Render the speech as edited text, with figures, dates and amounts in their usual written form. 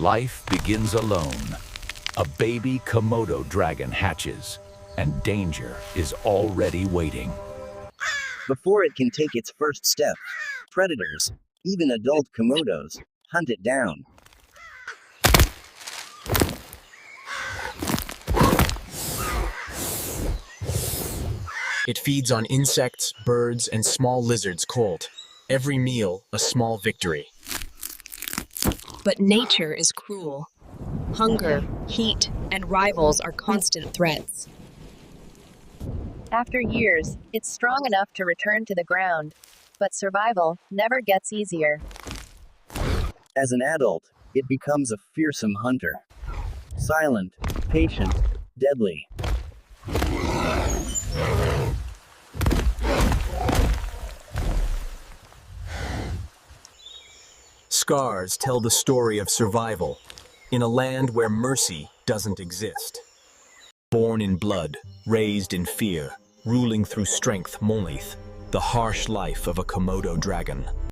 Life begins alone. A baby Komodo dragon hatches, and danger is already waiting. Before it can take its first step, predators, even adult Komodos, hunt it down. It feeds on insects, birds, and small lizards cold. Every meal, a small victory. But nature is cruel. Hunger, heat, and rivals are constant threats. After years, it's strong enough to return to the ground, but survival never gets easier. As an adult, it becomes a fearsome hunter. Silent, patient, deadly. Scars tell the story of survival in a land where mercy doesn't exist. Born in blood, raised in fear, ruling through strength, Monolith, the harsh life of a Komodo dragon.